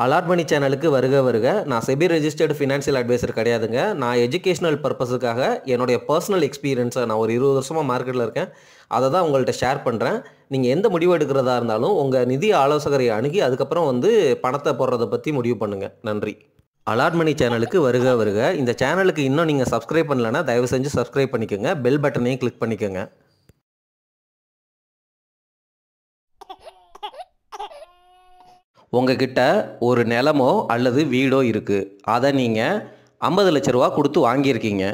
Allot மணி சேனலுக்கு வருக வருக. நான் செபி ரெஜிஸ்டர்டு ஃபினான்ஷியல் அட்வைசர் கிடையாதுங்க. நான் எஜுகேஷனல் பர்பஸுக்காக என்னுடைய பர்சனல் எக்ஸ்பீரியன்ஸை நான் ஒரு 20 வருஷமாக மார்க்கெட்டில் இருக்கேன். அதை தான் உங்கள்கிட்ட ஷேர் பண்ணுறேன். நீங்கள் எந்த முடிவு எடுக்கிறதா இருந்தாலும் உங்கள் நிதி ஆலோசகரை அணுகி அதுக்கப்புறம் பணத்தை போடுறதை பற்றி முடிவு பண்ணுங்கள். நன்றி. அலாட் மணி சேனலுக்கு வருக வருக. இந்த சேனலுக்கு இன்னும் நீங்கள் சப்ஸ்கிரைப் பண்ணலைன்னா தயவு செஞ்சு சப்ஸ்கிரைப் பண்ணிக்கோங்க. பெல் பட்டனையும் கிளிக் பண்ணிக்கோங்க. உங்ககிட்ட ஒரு நிலமோ அல்லது வீடோ இருக்குது. அதை நீங்கள் 50 லட்ச ரூபா கொடுத்து வாங்கியிருக்கீங்க.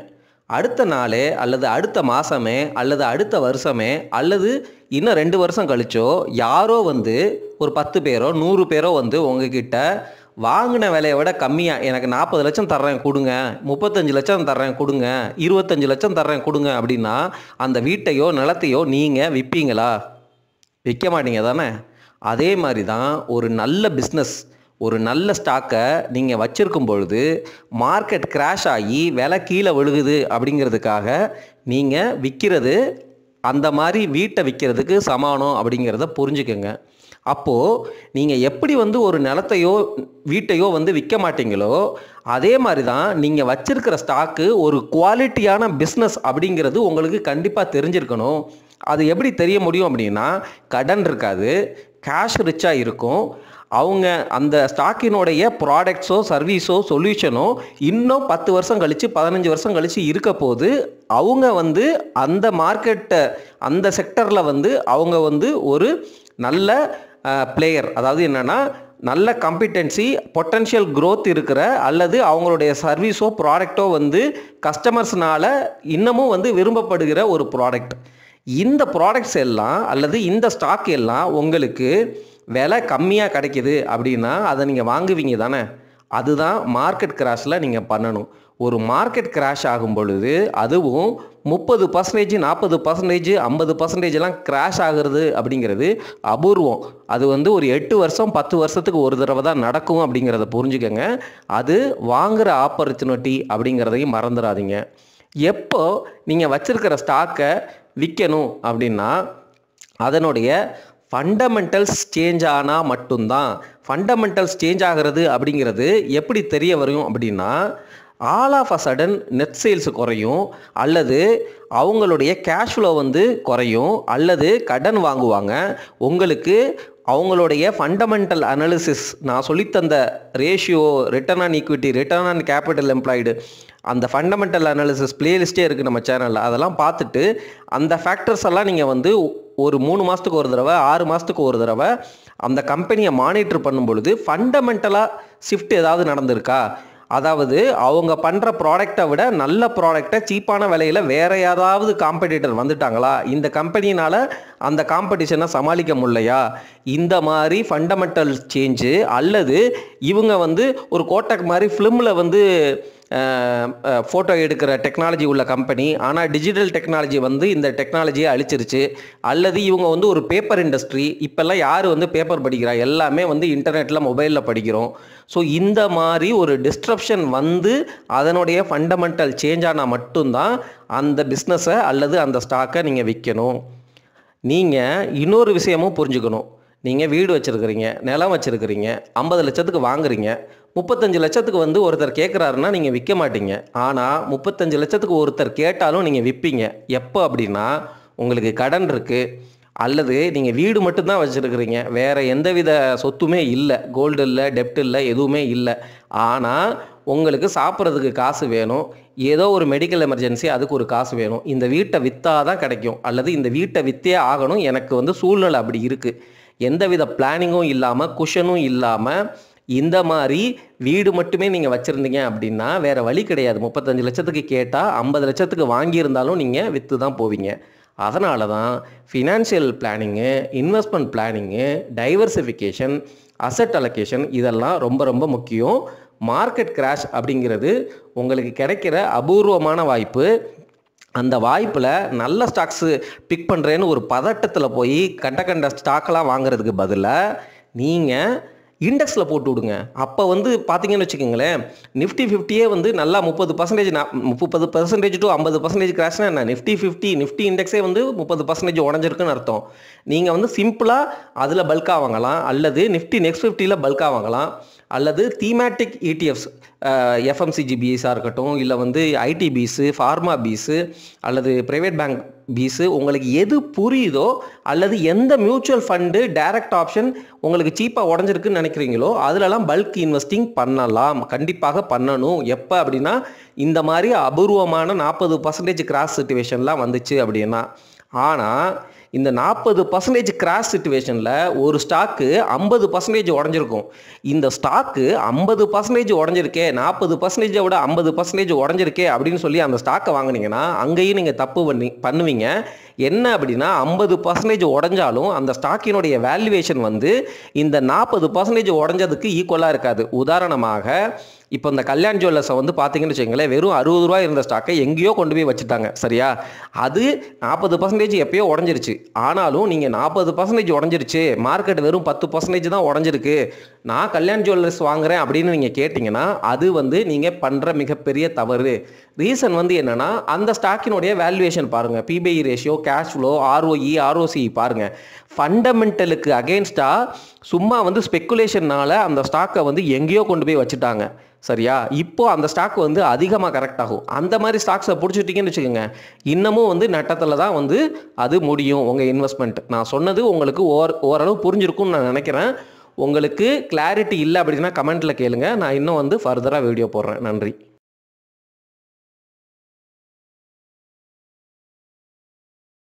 அடுத்த நாளே அல்லது அடுத்த மாதமே அல்லது அடுத்த வருஷமே அல்லது இன்னும் 2 வருஷம் கழிச்சோ யாரோ ஒரு 10 பேரோ 100 பேரோ உங்ககிட்ட வாங்கின விலையை விட கம்மியாக எனக்கு 40 லட்சம் தர்றேன் கொடுங்க, 35 லட்சம் தர்றேன் கொடுங்க, 25 லட்சம் தர்றேன் கொடுங்க அப்படின்னா அந்த வீட்டையோ நிலத்தையோ நீங்கள் விற்பீங்களா? விற்க மாட்டீங்க தானே? அதே மாதிரி தான் ஒரு நல்ல பிஸ்னஸ், ஒரு நல்ல ஸ்டாக்கை நீங்கள் வச்சுருக்கும் பொழுது மார்க்கெட் கிராஷ் ஆகி விலை கீழே விழுகுது அப்படிங்கிறதுக்காக நீங்கள் விற்கிறது அந்த மாதிரி வீட்டை விற்கிறதுக்கு சமானம் அப்படிங்கிறத புரிஞ்சுக்கோங்க. அப்போது நீங்கள் எப்படி ஒரு நிலத்தையோ வீட்டையோ விற்க மாட்டீங்களோ அதே மாதிரி தான் நீங்கள் வச்சிருக்கிற ஸ்டாக்கு ஒரு குவாலிட்டியான பிஸ்னஸ் அப்படிங்கிறது உங்களுக்கு கண்டிப்பாக தெரிஞ்சிருக்கணும். அது எப்படி தெரிய முடியும் அப்படின்னா, கடன் இருக்காது, கேஷ் ரிச்சாக இருக்கும். அவங்க அந்த ஸ்டாக்கினுடைய ப்ராடக்ட்ஸோ சர்வீஸோ சொல்யூஷனோ இன்னும் 10 வருஷம் கழித்து 15 வருஷம் கழித்து இருக்க போது அவங்க அந்த மார்க்கெட்டை அந்த செக்டரில் அவங்க ஒரு நல்ல பிளேயர், அதாவது என்னென்னா நல்ல காம்பிடென்சி பொட்டன்ஷியல் க்ரோத் இருக்கிற அல்லது அவங்களுடைய சர்வீஸோ ப்ராடக்டோ கஸ்டமர்ஸ்னால் இன்னமும் விரும்பப்படுகிற ஒரு ப்ராடக்ட். இந்த ப்ராடக்ட்ஸ் எல்லாம் அல்லது இந்த ஸ்டாக் எல்லாம் உங்களுக்கு விலை கம்மியாக கிடைக்கிது அப்படின்னா அதை நீங்கள் வாங்குவீங்க தானே? அதுதான் மார்க்கெட் கிராஷில் நீங்கள் பண்ணணும். ஒரு மார்க்கெட் கிராஷ் ஆகும் பொழுது அதுவும் 30%, 40%, 50%லாம் கிராஷ் ஆகிறது அப்படிங்கிறது அபூர்வம். அது ஒரு 8 வருஷம் 10 வருஷத்துக்கு ஒரு தடவை தான் நடக்கும் அப்படிங்கிறத புரிஞ்சுக்கங்க. அது வாங்குகிற ஆப்பர்ச்சுனிட்டி அப்படிங்கிறதையும் மறந்துடாதீங்க. எப்போ நீங்கள் வச்சுருக்கிற ஸ்டாக்கை விற்கணும் அப்படின்னா அதனுடைய ஃபண்டமெண்டல்ஸ் சேஞ்ச் ஆனால் மட்டும்தான். ஃபண்டமெண்டல்ஸ் சேஞ்ச் ஆகிறது அப்படிங்கிறது எப்படி தெரிய வரும் அப்படின்னா, all of a sudden net sales குறையும், அல்லது அவங்களுடைய கேஷ் ஃப்ளோ குறையும், அல்லது கடன் வாங்குவாங்க. உங்களுக்கு அவங்களுடைய ஃபண்டமெண்டல் அனாலிசிஸ் நான் சொல்லித்தந்த ratio, return on equity, return on capital employed, அந்த ஃபண்டமெண்டல் அனாலிசிஸ் பிளேலிஸ்ட்டே இருக்குது நம்ம சேனலில். அதெல்லாம் பார்த்துட்டு அந்த ஃபேக்டர்ஸ் எல்லாம் நீங்கள் ஒரு 3 மாதத்துக்கு ஒரு தடவை 6 மாதத்துக்கு ஒரு தடவை அந்த கம்பெனியை மானிட்டர் பண்ணும் பொழுது ஃபண்டமெண்டலாக ஷிஃப்ட் ஏதாவது நடந்திருக்கா, அதாவது அவங்க பண்ணுற ப்ராடக்டை விட நல்ல ப்ராடக்டை சீப்பான விலையில் வேறு ஏதாவது காம்படிட்டர் வந்துட்டாங்களா, இந்த கம்பெனினால் அந்த காம்படிஷனை சமாளிக்க முடியலையா, இந்த மாதிரி ஃபண்டமெண்டல் சேஞ்சு, அல்லது இவங்க ஒரு கோட்டக் மாதிரி ஃபிலிமில் ஃபோட்டோ எடுக்கிற டெக்னாலஜி உள்ள கம்பெனி, ஆனால் டிஜிட்டல் டெக்னாலஜி இந்த டெக்னாலஜியை அழிச்சிருச்சு, அல்லது இவங்க ஒரு பேப்பர் இண்டஸ்ட்ரி. இப்போல்லாம் யார் பேப்பர் படிக்கிறா, எல்லாமே இன்டர்நெட்டில் மொபைலில் படிக்கிறோம். ஸோ இந்த மாதிரி ஒரு டிஸ்ட்ரப்ஷன் அதனுடைய ஃபண்டமெண்டல் சேஞ்ச் ஆனால் மட்டும்தான் அந்த பிஸ்னஸை அல்லது அந்த ஸ்டாக்கை நீங்கள் விற்கணும். நீங்கள் இன்னொரு விஷயமும் புரிஞ்சுக்கணும். நீங்கள் வீடு வச்சுருக்கிறீங்க, நிலம் வச்சுருக்கிறீங்க, 50 லட்சத்துக்கு வாங்குறீங்க, 35 லட்சத்துக்கு ஒருத்தர் கேட்குறாருன்னா நீங்கள் விற்க மாட்டீங்க. ஆனால் 35 லட்சத்துக்கு ஒருத்தர் கேட்டாலும் நீங்கள் விற்பீங்க. எப்போ அப்படின்னா, உங்களுக்கு கடன் இருக்குது, அல்லது நீங்கள் வீடு மட்டும்தான் வச்சுருக்கிறீங்க, வேறு எந்தவித சொத்துமே இல்லை, கோல்டு இல்லை, டெப்ட் இல்லை, எதுவுமே இல்லை. ஆனால் உங்களுக்கு சாப்பிட்றதுக்கு காசு வேணும், ஏதோ ஒரு மெடிக்கல் எமர்ஜென்சி, அதுக்கு ஒரு காசு வேணும். இந்த வீட்டை விற்றா தான் கிடைக்கும், அல்லது இந்த வீட்டை விற்றே ஆகணும், எனக்கு சூழ்நிலை அப்படி இருக்குது. எந்தவித பிளானிங்கும் இல்லாமல், குஷனும் இல்லாமல் இந்த மாதிரி வீடு மட்டுமே நீங்கள் வச்சுருந்தீங்க அப்படின்னா வேறு வழி கிடையாது. 35 லட்சத்துக்கு கேட்டால் 50 லட்சத்துக்கு வாங்கியிருந்தாலும் நீங்கள் விற்று தான் போவீங்க. அதனால தான் financial planning, investment planning, diversification, asset allocation இதெல்லாம் ரொம்ப ரொம்ப முக்கியம். மார்க்கெட் கிராஷ் அப்படிங்கிறது உங்களுக்கு கிடைக்கிற அபூர்வமான வாய்ப்பு. அந்த வாய்ப்பில் நல்ல ஸ்டாக்ஸு பிக் பண்ணுறேன்னு ஒரு பதட்டத்தில் போய் கண்ட ஸ்டாக்கெல்லாம் வாங்குறதுக்கு பதிலாக நீங்கள் இண்டெக்ஸில் போட்டு விடுங்க. அப்போ பார்த்தீங்கன்னு வச்சுக்கோங்களேன், நிஃப்டி 50 நல்லா 30% 30% to 50% கிராஷ்னா என்ன, நிஃப்டி 50 நிஃப்டி இண்டெக்ஸே 30% உடஞ்சிருக்குன்னு அர்த்தம். நீங்கள் சிம்பிளாக அதில் பல்காக வாங்கலாம், அல்லது நிஃப்டி நெக்ஸ்ட் 50ல் பல்காக வாங்கலாம், அல்லது தீமேட்டிக் இடிஎஃப்ஸ் எஃப்எம்சிஜி பிஸாக இருக்கட்டும், இல்லை வந்து ஐடி பீஸு, ஃபார்மா பீஸு அல்லது ப்ரைவேட் பேங்க் பீஸு, உங்களுக்கு எது புரியுதோ அல்லது எந்த மியூச்சுவல் ஃபண்டு டைரக்ட் ஆப்ஷன் உங்களுக்கு சீப்பாக உடஞ்சிருக்குன்னு நினைக்கிறீங்களோ அதிலலாம் பல்க் இன்வெஸ்டிங் பண்ணலாம், கண்டிப்பாக பண்ணணும். எப்போ அப்படின்னா இந்த மாதிரி அபூர்வமான 40% கிராஸ் சிச்சுவேஷன்லாம் வந்துச்சு அப்படின்னா. ஆனால் இந்த 40% கிராஷ் சிச்சுவேஷனில் ஒரு ஸ்டாக்கு 50% உடஞ்சிருக்கும். இந்த ஸ்டாக்கு 50% உடஞ்சிருக்கே, 40% விட 50% உடஞ்சிருக்கே அப்படின்னு சொல்லி அந்த ஸ்டாக்கை வாங்கினீங்கன்னா அங்கேயும் நீங்கள் தப்பு பண்ணுவீங்க. என்ன அப்படின்னா 50% உடஞ்சாலும் அந்த ஸ்டாக்கினுடைய வேல்யூவேஷன் வந்து இந்த 40% உடஞ்சதுக்கு ஈக்குவலாக இருக்காது. உதாரணமாக இப்போ இந்த கல்யாண் ஜுவல்லர்ஸை வந்து பார்த்தீங்கன்னு வச்சுக்கோங்களேன், வெறும் 60 ரூபா இருந்த ஸ்டாக்கை எங்கேயோ கொண்டு போய் வச்சுட்டாங்க. சரியா? அது 40% எப்பயோ உடஞ்சிருச்சு. ஆனாலும் நீங்கள் 40% உடஞ்சிருச்சு, மார்க்கெட் வெறும் 10% தான் உடஞ்சிருக்கு, நான் கல்யாண் ஜுவல்லர்ஸ் வாங்குறேன் அப்படின்னு நீங்கள் கேட்டிங்கன்னா அது வந்து நீங்கள் பண்ணுற மிகப்பெரிய தவறு. ரீசன் வந்து என்னென்னா அந்த ஸ்டாக்கினுடைய வேல்யூவேஷன் பாருங்கள், PBI ratio, cash flow, ROE, ROC பாருங்கள். ஃபண்டமெண்டலுக்கு அகெயின்ஸ்டாக சும்மா வந்து ஸ்பெக்குலேஷன்னால அந்த ஸ்டாக்கை வந்து எங்கேயோ கொண்டு போய் வச்சுட்டாங்க. சரியா? இப்போ அந்த ஸ்டாக் வந்து அதிகமாக கரெக்ட் ஆகும். அந்த மாதிரி ஸ்டாக்ஸை பிடிச்சிட்டிங்கன்னு வச்சுக்கோங்க, இன்னமும் வந்து நட்டத்தில் தான் வந்து அது முடியும் உங்கள் இன்வெஸ்ட்மெண்ட். நான் சொன்னது உங்களுக்கு ஓரளவு புரிஞ்சிருக்கும்னு நான் நினைக்கிறேன். உங்களுக்கு கிளாரிட்டி இல்லை அப்படின்னா கமெண்ட்டில் கேளுங்க, நான் இன்னும் வந்து ஃபர்தராக வீடியோ போடுறேன். நன்றி.